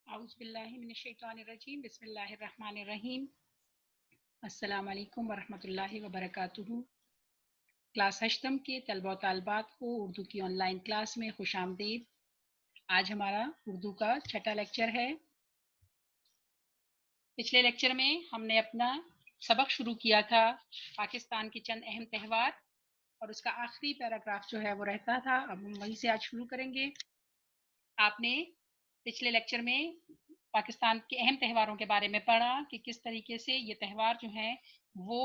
اعوذ باللہ من الشیطان الرجیم بسم اللہ الرحمن الرحیم السلام علیکم ورحمۃ اللہ وبرکاتہ۔ کلاس ہشتم کے طلبہ و طالبات کو اردو کی آن لائن کلاس میں خوش آمدید۔ آج ہمارا اردو کا چھٹا لیکچر ہے۔ پچھلے لیکچر میں ہم نے اپنا سبق شروع کیا تھا پاکستان کے چند اہم تہوار، اور اس کا آخری پیراگراف جو ہے وہ رہتا تھا۔ اب ہم وہیں سے آج شروع کریں گے۔ آپ نے پچھلے لیکچر میں پاکستان کے اہم تہواروں کے بارے میں پڑھا کہ کس طریقے سے یہ تہوار جو ہیں وہ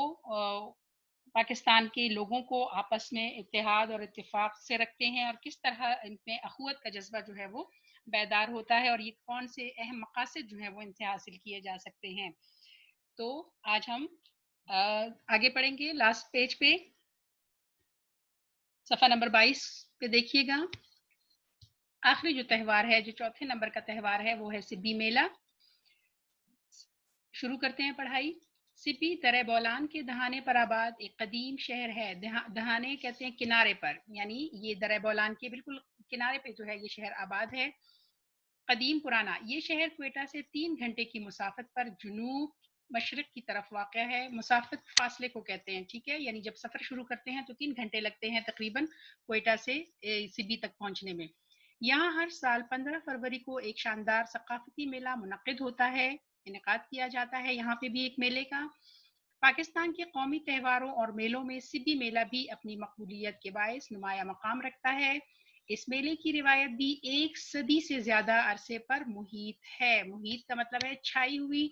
پاکستان کے لوگوں کو آپس میں اتحاد اور اتفاق سے رکھتے ہیں، اور کس طرح ان میں اخوت کا جذبہ جو ہے وہ بیدار ہوتا ہے، اور یہ کون سے اہم مقاصد جو ہیں وہ ان سے حاصل کیے جا سکتے ہیں۔ تو آج ہم آگے پڑھیں گے لاسٹ پیج پہ، صفحہ نمبر 22 پہ دیکھیے گا۔ آخری جو تہوار ہے، جو چوتھے نمبر کا تہوار ہے، وہ ہے سبی میلہ۔ شروع کرتے ہیں پڑھائی۔ سبی درہ بولان کے دہانے پر آباد ایک قدیم شہر ہے۔ دہانے کہتے ہیں کنارے پر، یعنی یہ درہ بولان کے بالکل کنارے پہ جو ہے یہ شہر آباد ہے۔ قدیم پرانا یہ شہر کوئٹہ سے 3 گھنٹے کی مسافت پر جنوب مشرق کی طرف واقع ہے۔ مسافت فاصلے کو کہتے ہیں، ٹھیک ہے، یعنی جب سفر شروع کرتے ہیں تو 3 گھنٹے لگتے ہیں تقریباً کوئٹہ سے سبی تک پہنچنے میں۔ یہاں ہر سال 15 فروری کو ایک شاندار ثقافتی میلہ منعقد ہوتا ہے، انعقاد کیا جاتا ہے یہاں پہ بھی ایک میلے کا۔ پاکستان کے قومی تہواروں اور میلوں میں سبی میلہ بھی اپنی مقبولیت کے باعث نمایاں مقام رکھتا ہے۔ اس میلے کی روایت بھی 1 صدی سے زیادہ عرصے پر محیط ہے۔ محیط کا مطلب ہے چھائی ہوئی،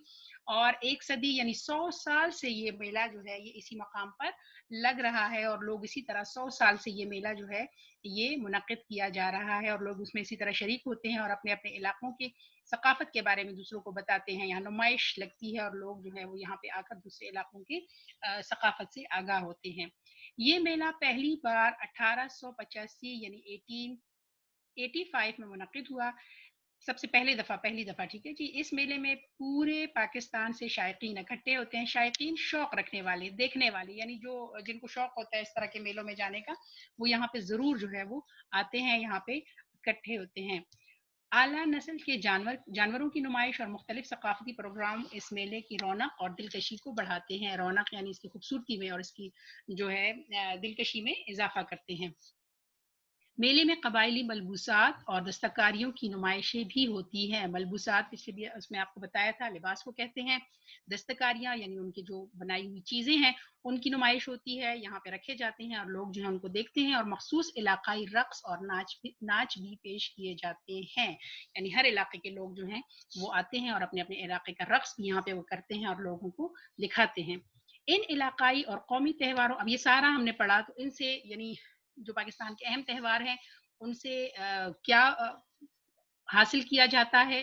اور 1 صدی یعنی 100 سال سے یہ میلہ جو ہے یہ اسی مقام پر لگ رہا ہے، اور لوگ اسی طرح 100 سال سے یہ میلہ جو ہے یہ منعقد کیا جا رہا ہے، اور لوگ اس میں اسی طرح شریک ہوتے ہیں اور اپنے اپنے علاقوں کے ثقافت کے بارے میں دوسروں کو بتاتے ہیں۔ یہاں نمائش لگتی ہے اور لوگ جو ہے وہ یہاں پہ آ کر دوسرے علاقوں کے ثقافت سے آگاہ ہوتے ہیں۔ یہ میلہ پہلی بار 1885 یعنی 1885 میں منعقد ہوا، سب سے پہلی دفعہ، ٹھیک ہے جی۔ اس میلے میں پورے پاکستان سے شائقین اکٹھے ہوتے ہیں۔ شائقین شوق رکھنے والے، دیکھنے والے، یعنی جو جن کو شوق ہوتا ہے اس طرح کے میلوں میں جانے کا، وہ یہاں پہ ضرور جو ہے وہ آتے ہیں، یہاں پہ اکٹھے ہوتے ہیں۔ اعلیٰ نسل کے جانوروں کی نمائش اور مختلف ثقافتی پروگرام اس میلے کی رونق اور دلکشی کو بڑھاتے ہیں۔ رونق یعنی اس کی خوبصورتی میں اور اس کی جو ہے دلکشی میں اضافہ کرتے ہیں۔ میلے میں قبائلی ملبوسات اور دستکاریوں کی نمائشیں بھی ہوتی ہیں۔ ملبوسات پچھلے بھی اس میں آپ کو بتایا تھا، لباس کو کہتے ہیں۔ دستکاریاں یعنی ان کی جو بنائی ہوئی چیزیں ہیں ان کی نمائش ہوتی ہے، یہاں پہ رکھے جاتے ہیں اور لوگ جو ہیں ان کو دیکھتے ہیں، اور مخصوص علاقائی رقص اور ناچ بھی پیش کیے جاتے ہیں، یعنی ہر علاقے کے لوگ جو ہیں وہ آتے ہیں اور اپنے اپنے علاقے کا رقص بھی یہاں پہ وہ کرتے ہیں اور لوگوں کو دکھاتے ہیں۔ ان علاقائی اور قومی تہواروں، اب یہ سارا ہم نے پڑھا، تو ان سے یعنی جو پاکستان کے اہم تہوار ہیں ان سے کیا حاصل کیا جاتا ہے،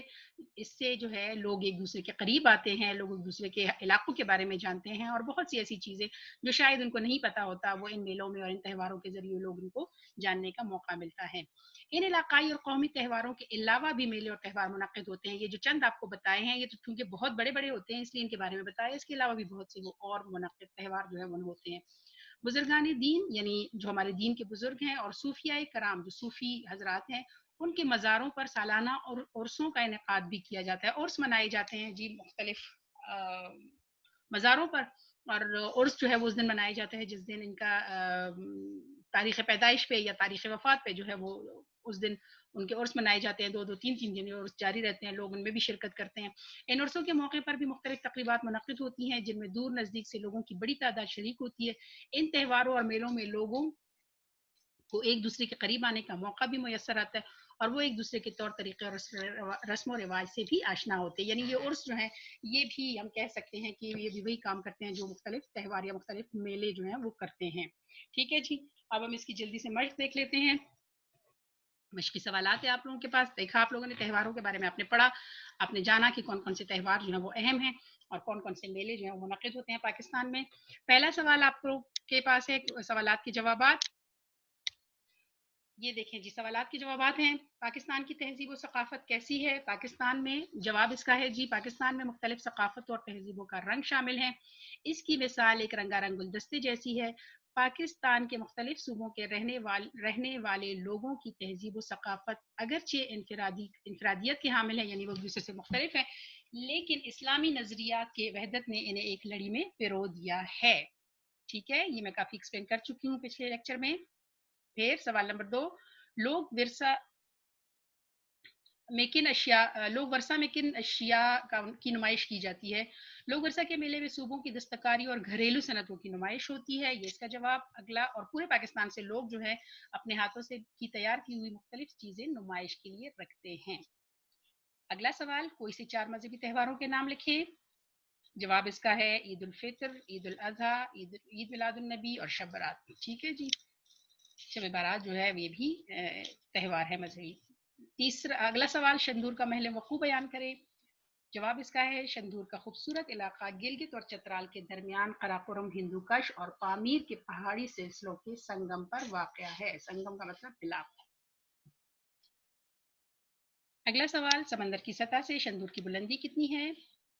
اس سے جو ہے لوگ ایک دوسرے کے قریب آتے ہیں، لوگ ایک دوسرے کے علاقوں کے بارے میں جانتے ہیں، اور بہت سی ایسی چیزیں جو شاید ان کو نہیں پتا ہوتا، وہ ان میلوں میں اور ان تہواروں کے ذریعے لوگ ان کو جاننے کا موقع ملتا ہے۔ ان علاقائی اور قومی تہواروں کے علاوہ بھی میلے اور تہوار منعقد ہوتے ہیں۔ یہ جو چند آپ کو بتائے ہیں یہ تو چونکہ بہت بڑے بڑے ہوتے ہیں اس لیے ان کے بارے میں بتایا، اس کے علاوہ بھی بہت سے وہ اور منعقد تہوار جو ہے وہ ہوتے ہیں۔ بزرگان دین یعنی جو ہمارے دین کے بزرگ ہیں، اور صوفیاء کرام جو صوفی حضرات ہیں، ان کے مزاروں پر سالانہ اور عرسوں کا انعقاد بھی کیا جاتا ہے۔ عرس منائے جاتے ہیں جی مختلف مزاروں پر، اور عرس جو ہے وہ اس دن منایا جاتا ہے جس دن ان کا تاریخ پیدائش پہ یا تاریخ وفات پہ جو ہے وہ اس دن ان کے عرس منائے جاتے ہیں۔ 2 3 دن عرس جاری رہتے ہیں، لوگ ان میں بھی شرکت کرتے ہیں۔ ان عرسوں کے موقع پر بھی مختلف تقریبات منعقد ہوتی ہیں جن میں دور نزدیک سے لوگوں کی بڑی تعداد شریک ہوتی ہے۔ ان تہواروں اور میلوں میں لوگوں کو ایک دوسرے کے قریب آنے کا موقع بھی میسر آتا ہے، اور وہ ایک دوسرے کے طور طریقے اور رسم و رواج سے بھی آشنا ہوتے ہیں۔ یعنی یہ عرس جو ہیں یہ بھی ہم کہہ سکتے ہیں کہ یہ بھی وہی کام کرتے ہیں جو مختلف تہوار یا مختلف میلے جو ہیں وہ کرتے ہیں، ٹھیک ہے جی۔ اب ہم اس کی جلدی سے مشق دیکھ لیتے ہیں۔ مشقی سوالات ہیں آپ لوگوں کے پاس۔ دیکھا آپ لوگوں نے تہواروں کے بارے میں آپ نے پڑھا، آپ نے جانا کہ کون کون سے تہوار جو ہیں وہ اہم ہیں اور کون کون سے میلے جو ہیں وہ منعقد ہوتے ہیں پاکستان میں۔ پہلا سوال آپ کے پاس ہے، سوالات کے جوابات یہ دیکھیں جی۔ سوالات کے جوابات ہیں: پاکستان کی تہذیب و ثقافت کیسی ہے پاکستان میں؟ جواب اس کا ہے جی، پاکستان میں مختلف ثقافتوں اور تہذیبوں کا رنگ شامل ہے۔ اس کی مثال ایک رنگا رنگ گلدستے جیسی ہے۔ پاکستان کے مختلف صوبوں کے رہنے والے لوگوں کی تہذیب و ثقافت اگرچہ انفرادیت کے حامل ہے، یعنی وہ ایک دوسرے سے مختلف ہیں، لیکن اسلامی نظریات کے وحدت نے انہیں ایک لڑی میں پرو دیا ہے. ٹھیک ہے، یہ میں کافی ایکسپلین کر چکی ہوں پچھلے لیکچر میں. پھر سوال نمبر 2، لوگ ورثہ میں کن اشیاء کی نمائش کی جاتی ہے؟ لوگ ورثہ کے میلے میں صوبوں کی دستکاری اور گھریلو صنعتوں کی نمائش ہوتی ہے، یہ اس کا جواب. اگلا، اور پورے پاکستان سے لوگ جو ہے اپنے ہاتھوں سے تیار کی ہوئی مختلف چیزیں نمائش کے لیے رکھتے ہیں. اگلا سوال، کوئی سے 4 مذہبی تہواروں کے نام لکھیں. جواب اس کا ہے عید الفطر، عید الاضحیٰ، عید میلاد النبی اور شب برات. ٹھیک ہے جی، شب برات جو ہے یہ بھی تہوار ہے مذہبی. اگلا سوال، شندور کا محل وقوع بیان کرے. جواب اس کا ہے شندور کا خوبصورت علاقہ گلگت اور چترال کے درمیان قراقرم، ہندو کش اور پامیر کے پہاڑی سلسلوں کے سنگم پر واقع ہے. سنگم کا مطلب علاقہ. اگلا سوال، سمندر کی سطح سے شندور کی بلندی کتنی ہے؟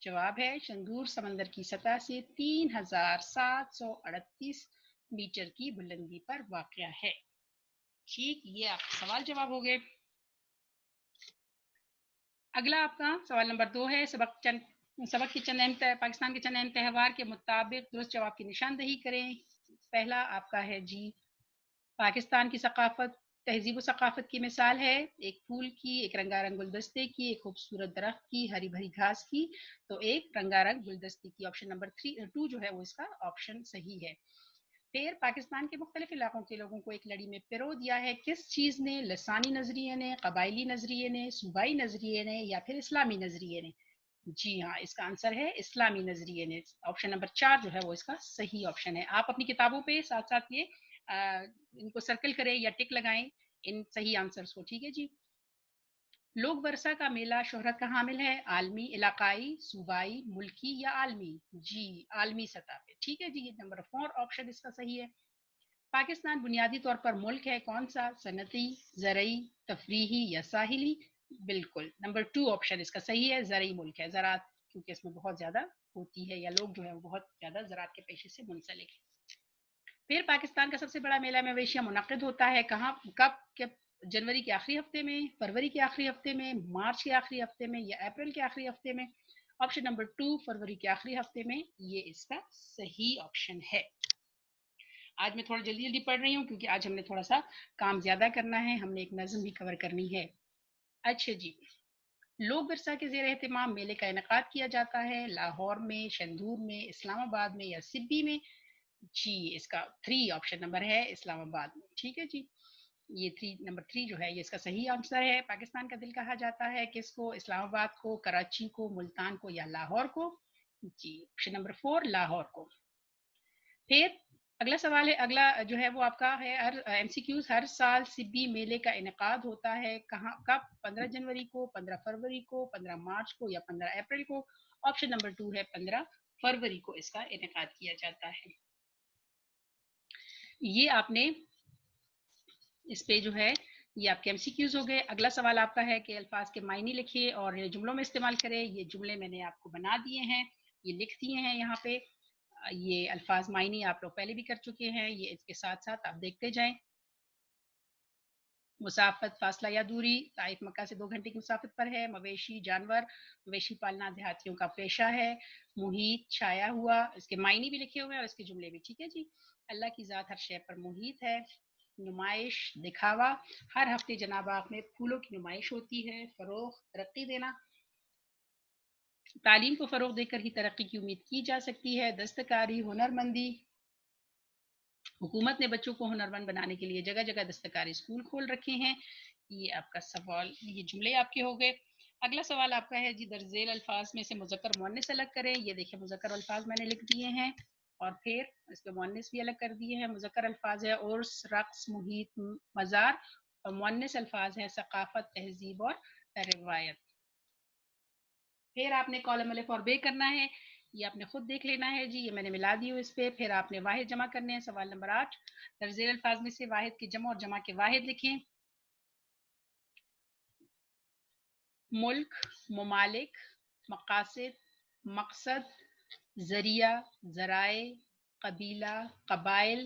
جواب ہے شندور سمندر کی سطح سے 3738 میٹر کی بلندی پر واقع ہے. ٹھیک، یہ آپ کا سوال جواب ہو گئے. اگلا آپ کا سوال نمبر 2 ہے، سبق کے چند اہم پاکستان کے چند اہم تہوار کے مطابق درست جواب کی نشاندہی کریں. پہلا آپ کا ہے جی، پاکستان کی ثقافت تہذیب و ثقافت کی مثال ہے، ایک پھول کی، ایک رنگا رنگ گلدستے کی، ایک خوبصورت درخت کی، ہری بھری گھاس کی، تو ایک رنگا رنگ گلدستے کی. آپشن نمبر 2 جو ہے وہ اس کا آپشن صحیح ہے. پھر پاکستان کے مختلف علاقوں کے لوگوں کو ایک لڑی میں پرو دیا ہے، کس چیز نے؟ لسانی نظریے نے، قبائلی نظریے نے، صوبائی نظریے نے، یا پھر اسلامی نظریے نے؟ جی ہاں، اس کا آنسر ہے اسلامی نظریے نے. آپشن نمبر 4 جو ہے وہ اس کا صحیح آپشن ہے. آپ اپنی کتابوں پہ ساتھ ساتھ یہ ان کو سرکل کریں یا ٹک لگائیں ان صحیح آنسرز کو. ٹھیک ہے جی. لوگ ورثہ کا میلہ شہرت کا حامل ہے، عالمی، علاقائی، صوبائی، ملکی یا عالمی؟ جی عالمی سطح پہ. ٹھیک ہے جی، یہ نمبر 4 آپشن اس کا صحیح ہے. پاکستان بنیادی طور پر ملک ہے کون سا؟ صنعتی، زرعی، تفریحی یا ساحلی؟ بالکل نمبر 2 آپشن اس کا صحیح ہے، زرعی ملک ہے. زراعت کیونکہ اس میں بہت زیادہ ہوتی ہے، یا لوگ جو ہے وہ بہت زیادہ زراعت کے پیشے سے منسلک ہیں. پھر پاکستان کا سب سے بڑا میلہ مویشیاں منعقد ہوتا ہے کہاں، کب؟ جنوری کے آخری ہفتے میں، فروری کے آخری ہفتے میں، مارچ کے آخری ہفتے میں، یا اپریل کے آخری ہفتے میں؟ آپشن نمبر 2 فروری کے آخری ہفتے میں، یہ اس کا صحیح آپشن ہے. آج میں تھوڑا جلدی پڑھ رہی ہوں کیونکہ آج ہم نے تھوڑا سا کام زیادہ کرنا ہے، ہم نے ایک نظم بھی کور کرنی ہے. اچھا جی، لوگ ورثہ کے زیر اہتمام میلے کا انعقاد کیا جاتا ہے، لاہور میں، شندور میں، اسلام آباد میں یا سبی میں؟ جی اس کا 3 آپشن نمبر ہے اسلام آباد میں. ٹھیک ہے جی، یہ نمبر 3 جو ہے یہ اس کا صحیح آنسر ہے. پاکستان کا دل کہا جاتا ہے کس کو؟ اسلام آباد کو، کراچی کو، ملتان کو یا لاہور کو؟ جی آپشن نمبر 4 لاہور کو. پھر اگلا سوال ہے، اگلا جو ہے وہ آپ کا ہے ایم سی کیوز. ہر سال سبی میلے کا انعقاد ہوتا ہے کہاں، کب؟ 15 جنوری کو، 15 فروری کو، 15 مارچ کو یا 15 اپریل کو؟ آپشن نمبر 2 ہے 15 فروری کو اس کا انعقاد کیا جاتا ہے. یہ آپ نے اس پہ جو ہے یہ آپ کے ایم سی کیوز ہو گئے. اگلا سوال آپ کا ہے کہ الفاظ کے معنی لکھیے اور جملوں میں استعمال کریں. یہ جملے میں نے آپ کو بنا دیے ہیں، یہ لکھ دیے ہیں یہاں پہ. یہ الفاظ معنی آپ لوگ پہلے بھی کر چکے ہیں، یہ اس کے ساتھ ساتھ آپ دیکھتے جائیں. مسافت، فاصلہ یا دوری. طائف مکہ سے 2 گھنٹے کی مسافت پر ہے. مویشی، جانور، مویشی پالنا دیہاتیوں کا پیشہ ہے. محیط، چھایا ہوا. اس کے معنی بھی لکھے ہوئے ہیں اور اس کے جملے بھی. ٹھیک ہے جی. اللہ کی ذات ہر شے پر محیط ہے. نمائش، دکھاوا. ہر ہفتے جناب باغ میں پھولوں کی نمائش ہوتی ہے. فروغ، ترقی دینا. تعلیم کو فروغ دے کر ہی ترقی کی امید کی جا سکتی ہے. دستکاری، ہنرمندی. حکومت نے بچوں کو ہنرمند بنانے کے لیے جگہ جگہ دستکاری اسکول کھول رکھے ہیں. یہ آپ کا سوال، یہ جملے آپ کے ہو گئے. اگلا سوال آپ کا ہے جی، درج ذیل الفاظ میں سے مذکر مؤنث الگ کریں. یہ دیکھیں مذکر الفاظ میں نے لکھ دیے ہیں اور پھر اس کے مؤنث بھی الگ کر دیے ہیں. مذکر الفاظ ہے عرس، رقص، محیط، مزار، اور مؤنث الفاظ ہیں ثقافت، تہذیب اور روایت. پھر آپ نے کالم الف اور بے کرنا ہے، یہ آپ نے خود دیکھ لینا ہے جی. یہ میں نے ملا دی ہوں اس پہ. پھر آپ نے واحد جمع کرنے ہیں. سوال نمبر 8، درج ذیل الفاظ میں سے واحد کی جمع اور جمع کے واحد لکھیں. ملک، ممالک، مقاصد، مقصد، ذریعہ، ذرائع، قبیلہ، قبائل،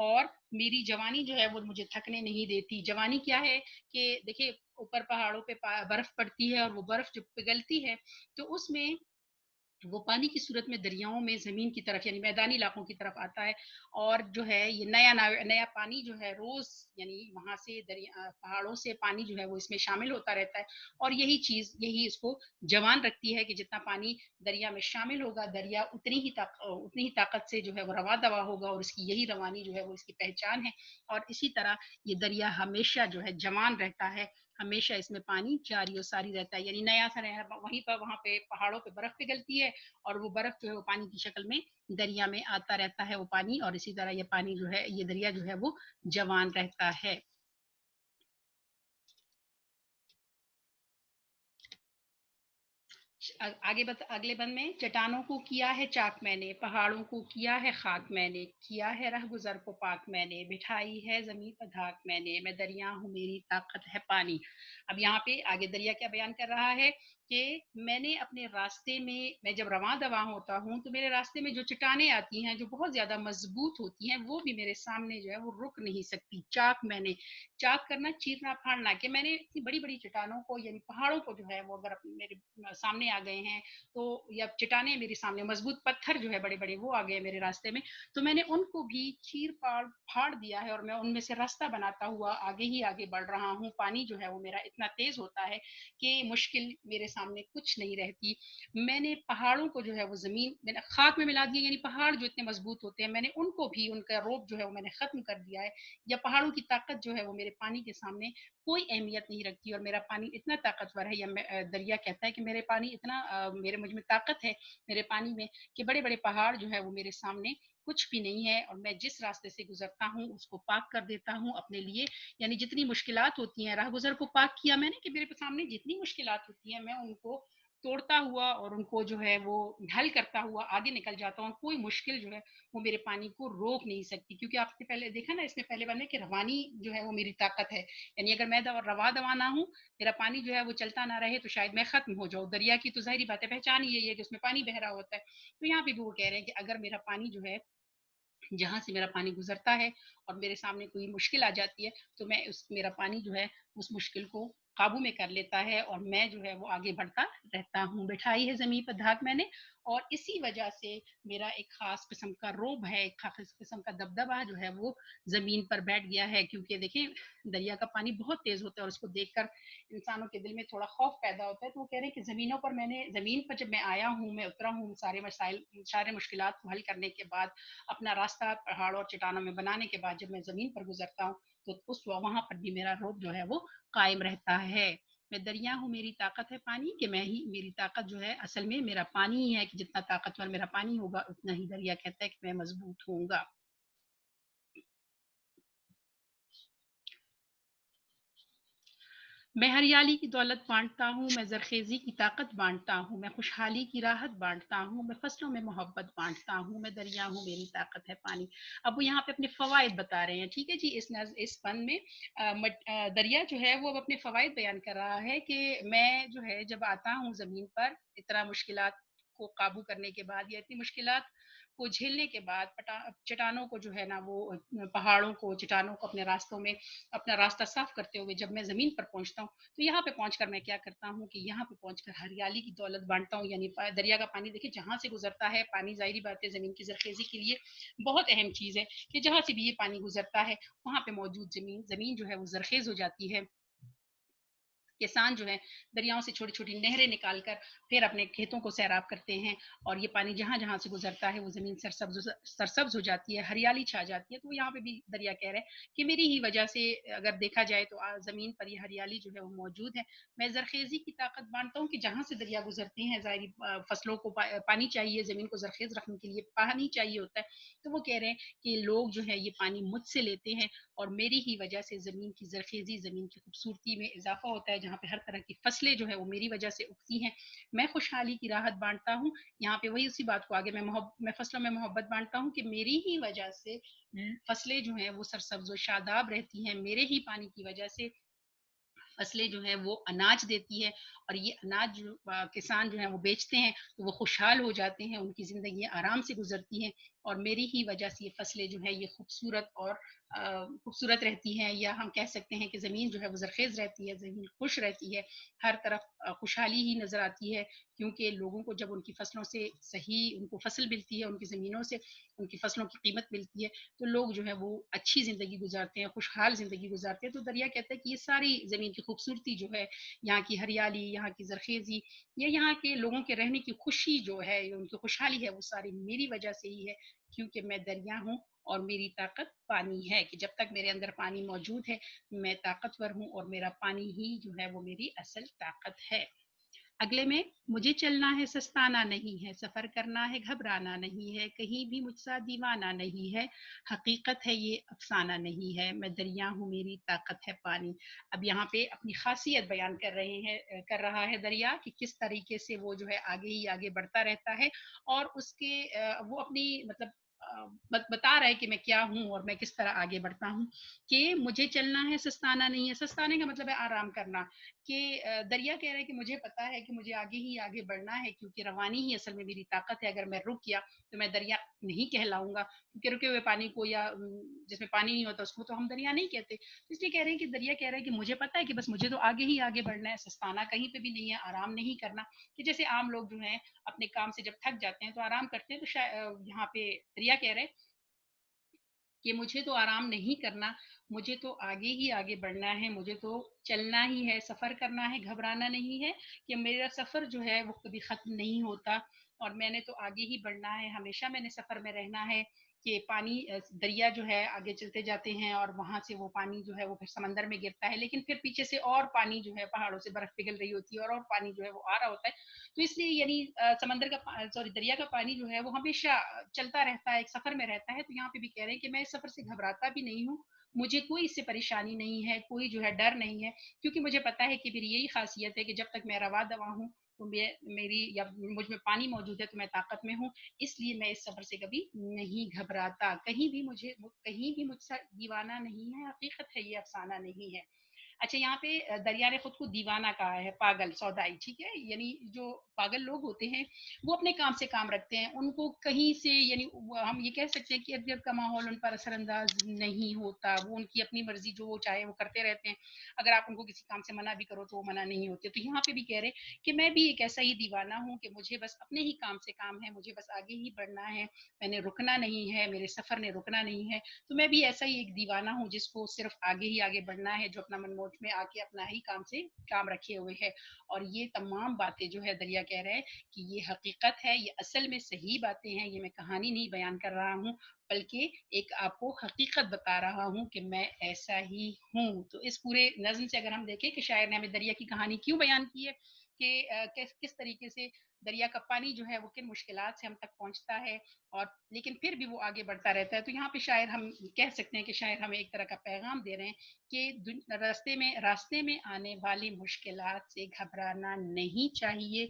اور میری جوانی جو ہے وہ مجھے تھکنے نہیں دیتی. جوانی کیا ہے کہ دیکھیے اوپر پہاڑوں پہ برف پڑتی ہے اور وہ برف جب پگھلتی ہے تو اس میں وہ پانی کی صورت میں دریاؤں میں زمین کی طرف یعنی میدانی علاقوں کی طرف آتا ہے. اور جو ہے یہ نیا پانی جو ہے روز یعنی وہاں سے پہاڑوں سے پانی جو ہے وہ اس میں شامل ہوتا رہتا ہے. اور یہی اس کو جوان رکھتی ہے کہ جتنا پانی دریا میں شامل ہوگا دریا اتنی ہی طاقت سے جو ہے وہ روا دوا ہوگا اور اس کی یہی روانی جو ہے وہ اس کی پہچان ہے. اور اسی طرح یہ دریا ہمیشہ جو ہے جوان رہتا ہے. ہمیشہ اس میں پانی جاری و ساری رہتا ہے یعنی نیا سا نیا وہیں پر وہاں پہ پہاڑوں پہ برف پگھلتی ہے اور وہ برف جو ہے وہ پانی کی شکل میں دریا میں آتا رہتا ہے وہ پانی. اور اسی طرح یہ پانی جو ہے یہ دریا جو ہے وہ جوان رہتا ہے. اگلے بند میں چٹانوں کو کیا ہے چاک میں نے, پہاڑوں کو کیا ہے خاک میں نے, کیا ہے رہ گزر کو پاک میں نے, بٹھائی ہے زمین پر دھاک میں دریا ہوں میری طاقت ہے پانی. اب یہاں پہ آگے دریا کیا بیان کر رہا ہے کہ میں نے اپنے راستے میں جب رواں دواں ہوتا ہوں تو میرے راستے میں جو چٹانیں آتی ہیں جو بہت زیادہ مضبوط ہوتی ہیں وہ بھی میرے سامنے جو ہے وہ رک نہیں سکتی. چاک میں نے, چاک کرنا چیرنا پھاڑنا, کہ میں نے اتنی بڑی بڑی چٹانوں کو یعنی پہاڑوں کو جو ہے وہ اگر میرے سامنے آ گئے ہیں تو یا چٹانیں میرے سامنے مضبوط پتھر جو ہے بڑے بڑے وہ آ گئے میرے راستے میں تو میں نے ان کو بھی چیر پھاڑ دیا ہے اور میں ان میں سے راستہ بناتا ہوا آگے ہی آگے بڑھ رہا ہوں. پانی جو ہے وہ میرا اتنا تیز ہوتا ہے کہ مشکل میرے سامنے کچھ نہیں رہتی. میں نے پہاڑوں کو جو ہے وہ زمین میں نے خاک میں ملا دیا, یعنی پہاڑ جو اتنے مضبوط ہوتے ہیں میں نے ان کو بھی ان کا روپ جو ہے وہ میں نے ختم کر دیا ہے. یا پہاڑوں کی طاقت جو ہے وہ میرے پانی کے سامنے کوئی اہمیت نہیں رکھتی اور میرا پانی اتنا طاقتور ہے. یا دریا کہتا ہے کہ میرے پانی اتنا مجھ میں طاقت ہے میرے پانی میں کہ بڑے بڑے پہاڑ جو ہے وہ میرے سامنے کچھ بھی نہیں ہے اور میں جس راستے سے گزرتا ہوں اس کو پاک کر دیتا ہوں اپنے لیے. یعنی جتنی مشکلات ہوتی ہیں راہ گزر کو پاک کیا میں نے کہ میرے سامنے جتنی مشکلات ہوتی ہیں میں ان کو توڑتا ہوا اور ان کو جو ہے وہ ڈھل کرتا ہوا آگے نکل جاتا ہوں. کوئی مشکل جو ہے وہ میرے پانی کو روک نہیں سکتی, کیونکہ آپ نے پہلے دیکھا نا اس میں پہلے بنے کہ روانی جو ہے وہ میری طاقت ہے. یعنی اگر میں روا دوا نہ ہوں, میرا پانی جو ہے وہ چلتا نہ رہے تو شاید میں ختم ہو جاؤں. دریا کی تو ظاہری بات ہے پہچان یہی ہے کہ اس میں پانی بہ رہا ہوتا ہے. تو یہاں پہ بھی وہ کہہ رہے ہیں کہ اگر میرا پانی جو ہے جہاں سے میرا پانی گزرتا ہے اور میرے سامنے کوئی مشکل آ جاتی ہے تو میرا پانی جو ہے اس مشکل کو قابو میں کر لیتا ہے اور میں جو ہے وہ آگے بڑھتا رہتا ہوں. بٹھائی ہے زمین پر دھاک میں نے اور اسی وجہ سے میرا ایک خاص قسم کا روب ہے, ایک خاص قسم کا دبدبا جو ہے وہ زمین پر بیٹھ گیا ہے. کیونکہ دیکھیں دریا کا پانی بہت تیز ہوتا ہے اور اس کو دیکھ کر انسانوں کے دل میں تھوڑا خوف پیدا ہوتا ہے. تو وہ کہہ رہے ہیں کہ زمین پر جب میں آیا ہوں, میں اترا ہوں سارے مشکلات کو حل کرنے کے بعد, اپنا راستہ پہاڑ اور چٹانوں میں بنانے کے بعد جب میں زمین پر گزرتا ہوں تو وہاں پر بھی میرا روب جو ہے وہ قائم رہتا ہے. میں دریا ہوں میری طاقت ہے پانی, کہ میں ہی میری طاقت جو ہے اصل میں میرا پانی ہی ہے کہ جتنا طاقتور میرا پانی ہوگا اتنا ہی دریا کہتا ہے کہ میں مضبوط ہوں گا. میں ہریالی کی دولت بانٹتا ہوں, میں زرخیزی کی طاقت بانٹتا ہوں, میں خوشحالی کی راحت بانٹتا ہوں, میں فصلوں میں محبت بانٹتا ہوں, میں دریا ہوں میری طاقت ہے پانی. اب وہ یہاں پہ اپنے فوائد بتا رہے ہیں. ٹھیک ہے جی, اس فن میں دریا جو ہے وہ اب اپنے فوائد بیان کر رہا ہے کہ میں جو ہے جب آتا ہوں زمین پر اتنا مشکلات کو قابو کرنے کے بعد یا اتنی مشکلات کو جھیلنے کے بعد چٹانوں کو جو ہے نا وہ پہاڑوں کو چٹانوں کو اپنے راستوں میں اپنا راستہ صاف کرتے ہوئے جب میں زمین پر پہنچتا ہوں تو یہاں پہ پہنچ کر میں کیا کرتا ہوں کہ یہاں پہ پہنچ کر ہریالی کی دولت بانٹتا ہوں. یعنی دریا کا پانی دیکھیں جہاں سے گزرتا ہے, پانی ظاہری بات ہے زمین کی زرخیزی کے لیے بہت اہم چیز ہے کہ جہاں سے بھی یہ پانی گزرتا ہے وہاں پہ موجود زمین جو ہے وہ زرخیز ہو جاتی ہے. کسان جو ہے دریاؤں سے چھوٹی چھوٹی نہریں نکال کر پھر اپنے کھیتوں کو سیراب کرتے ہیں اور یہ پانی جہاں جہاں سے گزرتا ہے وہ زمین سرسبز ہو جاتی ہے, ہریالی چھا جاتی ہے. تو یہاں پہ بھی دریا کہہ رہے ہیں کہ میری ہی وجہ سے اگر دیکھا جائے تو زمین پر یہ ہریالی جو ہے وہ موجود ہے. میں زرخیزی کی طاقت مانتا ہوں کہ جہاں سے دریا گزرتے ہیں ظاہری فصلوں کو پانی چاہیے, زمین کو زرخیز رکھنے کے لیے پانی چاہیے ہوتا ہے. تو وہ کہہ رہے ہیں کہ لوگ جو ہے یہ پانی مجھ سے لیتے ہیں اور میری ہی وجہ سے زمین کی زرخیزی, زمین کی خوبصورتی میں اضافہ ہوتا ہے, جہاں پہ ہر طرح کی فصلیں جو ہے وہ میری وجہ سے اگتی ہیں. میں خوشحالی کی راحت بانٹتا ہوں. یہاں پہ وہی اسی بات کو آگے میں فصلوں میں محبت بانٹتا ہوں کہ میری ہی وجہ سے فصلیں جو ہیں وہ سرسبز و شاداب رہتی ہیں, میرے ہی پانی کی وجہ سے فصلیں جو ہیں وہ اناج دیتی ہے اور یہ اناج جو کسان جو ہیں وہ بیچتے ہیں تو وہ خوشحال ہو جاتے ہیں, ان کی زندگی آرام سے گزرتی ہیں. اور میری ہی وجہ سے یہ فصلیں جو ہیں یہ خوبصورت رہتی ہیں، یا ہم کہہ سکتے ہیں کہ زمین جو ہے وہ زرخیز رہتی ہے، زمین خوش رہتی ہے، ہر طرف خوشحالی ہی نظر آتی ہے، کیونکہ لوگوں کو جب ان کی فصلوں سے صحیح ان کو فصل ملتی ہے، ان کی زمینوں سے ان کی فصلوں کی قیمت ملتی ہے، تو لوگ جو ہے وہ اچھی زندگی گزارتے ہیں، خوشحال زندگی گزارتے ہیں۔ تو دریا کہتا ہے کہ یہ ساری زمین کی خوبصورتی جو ہے، یہاں کی ہریالی، یہاں کی زرخیزی، یا یہاں کے لوگوں کے رہنے کی خوشی جو ہے، ان کی خوشحالی ہے، وہ ساری میری وجہ سے ہی ہے، کیونکہ میں دریا ہوں اور میری طاقت پانی ہے، کہ جب تک میرے اندر پانی موجود ہے میں طاقتور ہوں، اور میرا پانی ہی جو ہے وہ میری اصل طاقت ہے۔ اگلے میں، مجھے چلنا ہے سستانا نہیں ہے، سفر کرنا ہے گھبرانا نہیں ہے، کہیں بھی مجھ سا دیوانہ نہیں ہے، حقیقت ہے یہ افسانہ نہیں ہے، میں دریا ہوں میری طاقت ہے پانی۔ اب یہاں پہ اپنی خاصیت بیان کر رہا ہے دریا، کہ کس طریقے سے وہ جو ہے آگے ہی آگے بڑھتا رہتا ہے، اور اس کے وہ اپنی مطلب بتا رہا ہے کہ میں کیا ہوں اور میں کس طرح آگے بڑھتا ہوں، کہ مجھے چلنا ہے سستانا نہیں ہے۔ سستانے کا مطلب ہے آرام کرنا، کہ دریا کہہ رہا ہے کہ مجھے پتا ہے کہ مجھے آگے ہی آگے بڑھنا ہے، کیونکہ روانی ہی اصل میں میری طاقت ہے۔ اگر میں رک گیا تو میں دریا نہیں کہلاؤں گا، کیونکہ رکے ہوئے پانی کو، یا جس میں پانی نہیں ہوتا اس کو تو ہم دریا نہیں کہتے۔ اس لیے کہہ رہے ہیں کہ دریا کہہ رہا ہے کہ مجھے پتا ہے کہ بس مجھے تو آگے ہی آگے بڑھنا ہے، سستانا کہیں پہ بھی نہیں ہے، آرام نہیں کرنا، کہ جیسے عام لوگ جو ہیں اپنے کام سے جب تھک جاتے ہیں تو آرام کرتے ہیں، تو یہاں پہ دریا کہہ رہے ہیں کہ مجھے تو آرام نہیں کرنا، مجھے تو آگے ہی آگے بڑھنا ہے، مجھے تو چلنا ہی ہے، سفر کرنا ہے، گھبرانا نہیں ہے، کہ میرا سفر جو ہے وہ کبھی ختم نہیں ہوتا، اور میں نے تو آگے ہی بڑھنا ہے، ہمیشہ میں نے سفر میں رہنا ہے، کہ پانی دریا جو ہے آگے چلتے جاتے ہیں، اور وہاں سے وہ پانی جو ہے وہ پھر سمندر میں گرتا ہے، لیکن پھر پیچھے سے اور پانی جو ہے پہاڑوں سے برف پگھل رہی ہوتی ہے، اور پانی جو ہے وہ آ رہا ہوتا ہے۔ تو اس لیے یعنی سمندر کا سوری دریا کا پانی جو ہے وہ ہمیشہ چلتا رہتا ہے، ایک سفر میں رہتا ہے۔ تو یہاں پہ بھی کہہ رہے ہیں کہ میں اس سفر سے گھبراتا بھی نہیں ہوں، مجھے کوئی اس سے پریشانی نہیں ہے، کوئی جو ہے ڈر نہیں ہے، کیونکہ مجھے پتا ہے کہ میری یہی خاصیت ہے کہ جب تک میں روا دوا ہوں تو میری یا مجھ میں پانی موجود ہے تو میں طاقت میں ہوں، اس لیے میں اس سفر سے کبھی نہیں گھبراتا، کہیں بھی مجھ سے دیوانہ نہیں ہے، حقیقت ہے یہ افسانہ نہیں ہے۔ اچھا، یہاں پہ دریا نے خود کو دیوانہ کہا ہے، پاگل، سودائی، ٹھیک ہے، یعنی جو پاگل لوگ ہوتے ہیں وہ اپنے کام سے کام رکھتے ہیں، ان کو کہیں سے یعنی ہم یہ کہہ سکتے ہیں کہ ارد گرد کا ماحول ان پر اثر انداز نہیں ہوتا، وہ ان کی اپنی مرضی جو وہ چاہے وہ کرتے رہتے ہیں، اگر آپ ان کو کسی کام سے منع بھی کرو تو وہ منع نہیں ہوتے۔ تو یہاں پہ بھی کہہ رہے کہ میں بھی ایک ایسا ہی دیوانہ ہوں کہ مجھے بس اپنے ہی کام سے کام ہے، مجھے بس آگے ہی بڑھنا ہے، میں نے رکنا نہیں ہے، میرے سفر نے رکنا نہیں ہے۔ تو میں بھی ایسا ہی ایک دیوانہ ہوں جس کو صرف آگے ہی آگے بڑھنا ہے، جو اپنا من موج میں آ کے اپنا ہی کام سے کام رکھے ہوئے ہے۔ اور یہ تمام باتیں جو ہے دریا کہہ رہے ہیں کہ یہ حقیقت ہے، یہ اصل میں صحیح باتیں ہیں، یہ میں کہانی نہیں بیان کر رہا ہوں، بلکہ ایک آپ کو حقیقت بتا رہا ہوں کہ میں ایسا ہی ہوں۔ تو اس پورے نظم سے اگر ہم دیکھیں کہ شاعر نے ہمیں دریا کی کہانی کیوں بیان کی ہے، کہ کس طریقے سے دریا کا پانی جو ہے وہ کن مشکلات سے ہم تک پہنچتا ہے، اور لیکن پھر بھی وہ آگے بڑھتا رہتا ہے۔ تو یہاں پہ شاعر، ہم کہہ سکتے ہیں کہ شاعر ہمیں ایک طرح کا پیغام دے رہے ہیں کہ راستے میں آنے والی مشکلات سے گھبرانا نہیں چاہیے،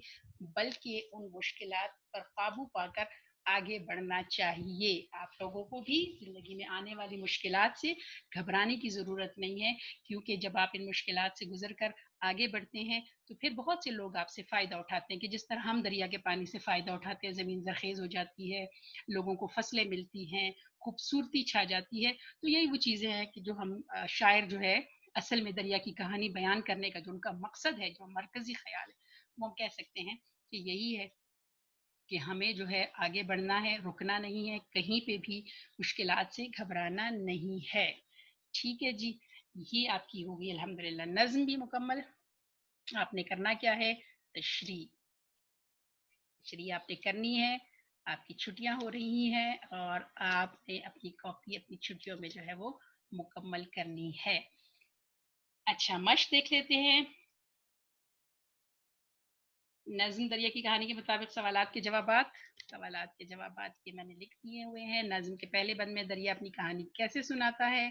بلکہ ان مشکلات پر قابو پا کر آگے بڑھنا چاہیے۔ آپ لوگوں کو بھی زندگی میں آنے والی مشکلات سے گھبرانے کی ضرورت نہیں ہے، کیونکہ جب آپ ان مشکلات سے گزر کر آگے بڑھتے ہیں تو پھر بہت سے لوگ آپ سے فائدہ اٹھاتے ہیں، کہ جس طرح ہم دریا کے پانی سے فائدہ اٹھاتے ہیں، زمین زرخیز ہو جاتی ہے، لوگوں کو فصلیں ملتی ہیں، خوبصورتی چھا جاتی ہے۔ تو یہی وہ چیزیں ہیں کہ جو ہم شاعر جو ہے اصل میں دریا کی کہانی بیان کرنے کا جو ان کا مقصد ہے، جو مرکزی خیال ہے، وہ ہم کہہ سکتے ہیں کہ یہی ہے کہ ہمیں جو ہے آگے بڑھنا ہے، رکنا نہیں ہے، کہیں پہ بھی مشکلات سے گھبرانا نہیں ہے۔ ٹھیک ہے جی، یہ آپ کی ہوگی الحمدللہ نظم بھی مکمل۔ آپ نے کرنا کیا ہے؟ تشریح، تشریح آپ نے کرنی ہے۔ آپ کی چھٹیاں ہو رہی ہیں اور آپ نے اپنی کاپی اپنی چھٹیوں میں جو ہے وہ مکمل کرنی ہے۔ اچھا، مشق دیکھ لیتے ہیں۔ نظم دریا کی کہانی کے مطابق سوالات کے جوابات یہ میں نے لکھ دیے ہوئے ہیں۔ نظم کے پہلے بند میں دریا اپنی کہانی کیسے سناتا ہے؟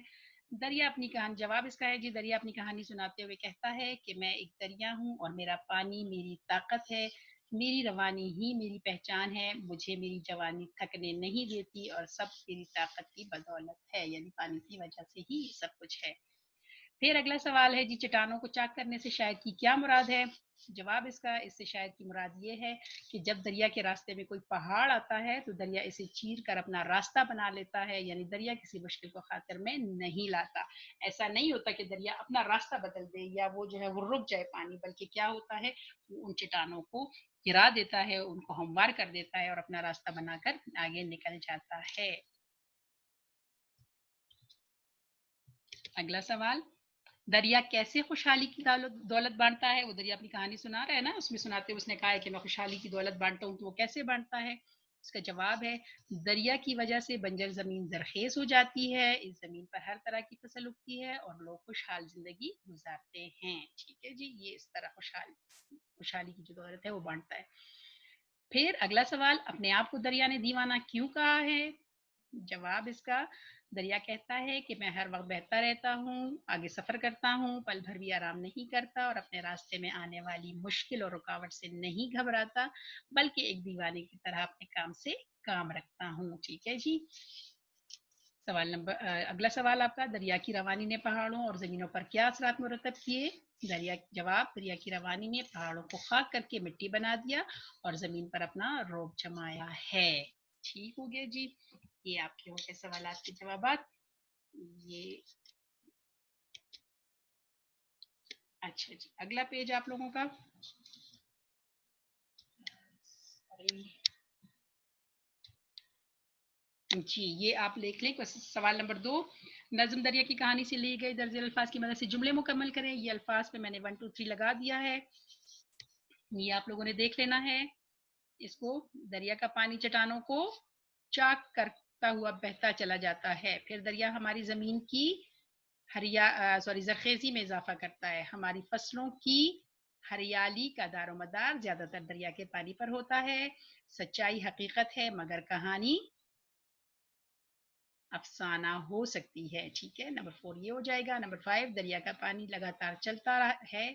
دریا اپنی کہانی، جواب اس کا ہے جی، دریا اپنی کہانی سناتے ہوئے کہتا ہے کہ میں ایک دریا ہوں اور میرا پانی میری طاقت ہے، میری روانی ہی میری پہچان ہے، مجھے میری جوانی تھکنے نہیں دیتی اور سب میری طاقت کی بدولت ہے، یعنی پانی کی وجہ سے ہی سب کچھ ہے۔ پھر اگلا سوال ہے جی چٹانوں کو چاک کرنے سے شاید کی کیا مراد ہے؟ جواب اس کا، اس سے شاید کی مراد یہ ہے کہ جب دریا کے راستے میں کوئی پہاڑ آتا ہے تو دریا اسے چیر کر اپنا راستہ بنا لیتا ہے، یعنی دریا کسی مشکل کو خاطر میں نہیں لاتا. ایسا نہیں ہوتا کہ دریا اپنا راستہ بدل دے یا وہ جو ہے وہ رک جائے پانی، بلکہ کیا ہوتا ہے وہ ان چٹانوں کو گرا دیتا ہے، ان کو ہموار کر دیتا ہے اور اپنا راستہ بنا کر آگے نکل جاتا ہے. اگلا سوال، دریا کیسے خوشحالی کی دولت بانٹتا ہے؟ وہ دریا اپنی کہانی سنا رہا ہے نا، اس میں سناتے اس نے کہا ہے کہ میں خوشحالی کی دولت بانٹتا ہوں، تو وہ کیسے بانٹتا ہے؟ اس کا جواب ہے دریا کی وجہ سے بنجر زمین زرخیز ہو جاتی ہے، اس زمین پر ہر طرح کی فصل اگتی ہے اور لوگ خوشحال زندگی گزارتے ہیں. ٹھیک ہے جی، یہ اس طرح خوشحالی کی جو دولت ہے وہ بانٹتا ہے. پھر اگلا سوال، اپنے آپ کو دریا نے دیوانہ کیوں کہا ہے؟ جواب اس کا، دریا کہتا ہے کہ میں ہر وقت بہتا رہتا ہوں، آگے سفر کرتا ہوں، پل بھر بھی آرام نہیں کرتا اور اپنے راستے میں آنے والی مشکل اور رکاوٹ سے نہیں گھبراتا، بلکہ ایک دیوانے کی طرح اپنے کام سے کام رکھتا ہوں. ٹھیک ہے جی. اگلا سوال آپ کا، دریا کی روانی نے پہاڑوں اور زمینوں پر کیا اثرات مرتب کیے؟ جواب، دریا کی روانی نے پہاڑوں کو خاک کر کے مٹی بنا دیا اور زمین پر اپنا روب جمایا ہے. ٹھیک ہو گیا جی. یہ آپ کے ہو گئے سوالات کے جوابات. یہ اچھا جی، اگلا پیج آپ لوگوں کا جی، یہ آپ لکھ لیں. سوال نمبر 2، نظم دریا کی کہانی سے لی گئی درج الفاظ کی مدد سے جملے مکمل کریں. یہ الفاظ پہ میں نے 1 2 3 لگا دیا ہے، یہ آپ لوگوں نے دیکھ لینا ہے. اس کو، دریا کا پانی چٹانوں کو چاک کرتا ہوا بہتا چلا جاتا ہے، پھر دریا ہماری زمین کی زرخیزی میں اضافہ کرتا ہے، ہماری فصلوں کی ہریالی کا دار و مدار زیادہ تر دریا کے پانی پر ہوتا ہے. سچائی حقیقت ہے مگر کہانی افسانہ ہو سکتی ہے. ٹھیک ہے، نمبر 4 یہ ہو جائے گا. نمبر 5، دریا کا پانی لگاتار چلتا ہے،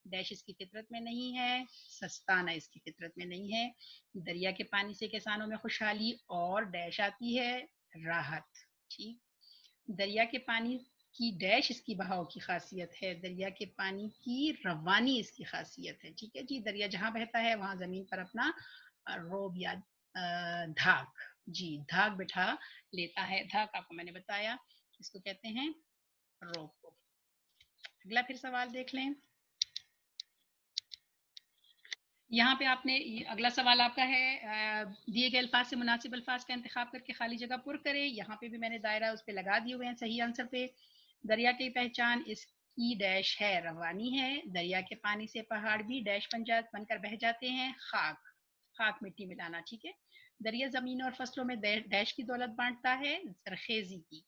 ڈیش اس کی فطرت میں نہیں ہے، سستانہ اس کی فطرت میں نہیں ہے. دریا کے پانی سے کسانوں میں خوشحالی اور ڈیش آتی ہے، راحت. ٹھیک، دریا کے پانی کی ڈیش اس کی بہاؤ کی خاصیت ہے، دریا کے پانی کی روانی اس کی خاصیت ہے. ٹھیک ہے جی، دریا جہاں بہتا ہے وہاں زمین پر اپنا روب یا دھاک، جی دھاک بٹھا لیتا ہے. دھاک آپ کو میں نے بتایا اس کو کہتے ہیں روب کو. اگلا پھر سوال دیکھ لیں. یہاں پہ آپ نے اگلا سوال آپ کا ہے، دیے گئے الفاظ سے مناسب الفاظ کا انتخاب کر کے خالی جگہ پر کرے. یہاں پہ بھی میں نے دائرہ اس پہ لگا دیے ہوئے ہیں صحیح آنسر پہ. دریا کی پہچان اس کی ڈیش ہے، روانی ہے. دریا کے پانی سے پہاڑ بھی ڈیش بن کر بہ جاتے ہیں، خاک مٹی ملانا. ٹھیک ہے، دریا زمین اور فصلوں میں ڈیش کی دولت بانٹتا ہے، زرخیزی کی.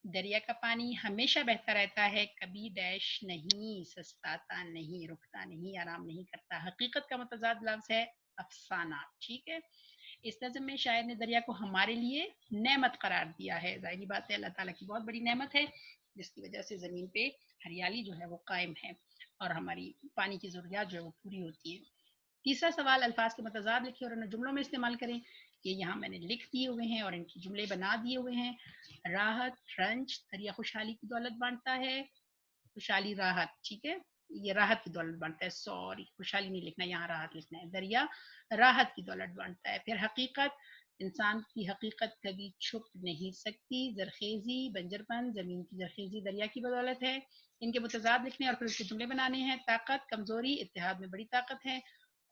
دریا کا پانی ہمیشہ بہتا رہتا ہے، کبھی ڈیش نہیں، سستاتا نہیں، رکتا نہیں، آرام نہیں کرتا. حقیقت کا متضاد لفظ ہے افسانہ. ٹھیک ہے، اس نظم میں شاعر نے دریا کو ہمارے لیے نعمت قرار دیا ہے. ظاہری بات ہے اللہ تعالیٰ کی بہت بڑی نعمت ہے جس کی وجہ سے زمین پہ ہریالی جو ہے وہ قائم ہے اور ہماری پانی کی ضروریات جو ہے وہ پوری ہوتی ہے. تیسرا سوال، الفاظ کے متضاد لکھیں اور انہیں جملوں میں استعمال کریں. یہ یہاں میں نے لکھ دیے ہوئے ہیں اور ان کی جملے بنا دیے ہوئے ہیں. راحت، رنج، دریا خوشحالی کی دولت بانٹتا ہے، خوشحالی راحت. ٹھیک ہے، یہ راحت کی دولت بانٹتا ہے، سوری خوشحالی نہیں لکھنا، یہاں راحت لکھنا ہے. دریا راحت کی دولت بانٹتا ہے. پھر حقیقت، انسان کی حقیقت کبھی چھپ نہیں سکتی. زرخیزی، بنجر پن، زمین کی زرخیزی دریا کی بدولت ہے. ان کے متضاد لکھنے اور پھر اس کے جملے بنانے ہیں. طاقت، کمزوری، اتحاد میں بڑی طاقت ہے.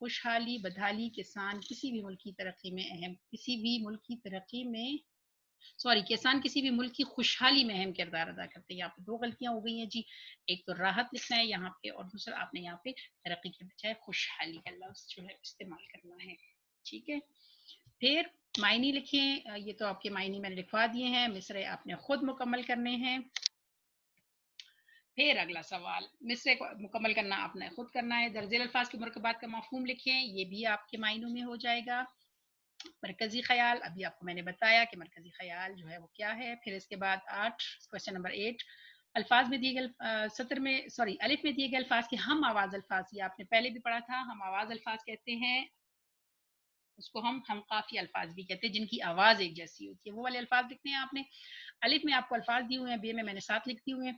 خوشحالی، بدحالی، کسان کسی بھی ملک کی ترقی میں اہم کسی بھی ملک کی ترقی میں کسان کسی بھی ملک کی خوشحالی میں اہم کردار ادا کرتے ہیں. یہاں پہ 2 غلطیاں ہو گئی ہیں جی، ایک تو راحت لکھنا ہے یہاں پہ اور دوسرا آپ نے یہاں پہ ترقی کے بجائے خوشحالی کا لفظ جو ہے استعمال کرنا ہے. ٹھیک ہے، پھر معنی لکھیں. یہ تو آپ کے معنی میں نے لکھوا دیے ہیں، مصرے آپ نے خود مکمل کرنے ہیں. پھر اگلا سوال، مصرے کو مکمل کرنا آپ نے خود کرنا ہے. درج الفاظ کے مرکبات کا مفہوم لکھیں، یہ بھی آپ کے معنوں میں ہو جائے گا. مرکزی خیال، ابھی آپ کو میں نے بتایا کہ مرکزی خیال جو ہے وہ کیا ہے. پھر اس کے بعد 8، کوشچن نمبر 8، الفاظ میں دیے گئے سطر میں الف میں دیے گئے الفاظ کے ہم آواز الفاظ، یہ آپ نے پہلے بھی پڑھا تھا. ہم آواز الفاظ کہتے ہیں اس کو ہم قافی الفاظ بھی کہتے ہیں جن کی آواز ایک جیسی ہوتی ہے، وہ والے الفاظ لکھنے ہیں آپ نے. الف میں آپ کو الفاظ دیے ہوئے ہیں، بے میں نے 7 لکھ دیے ہوئے ہیں.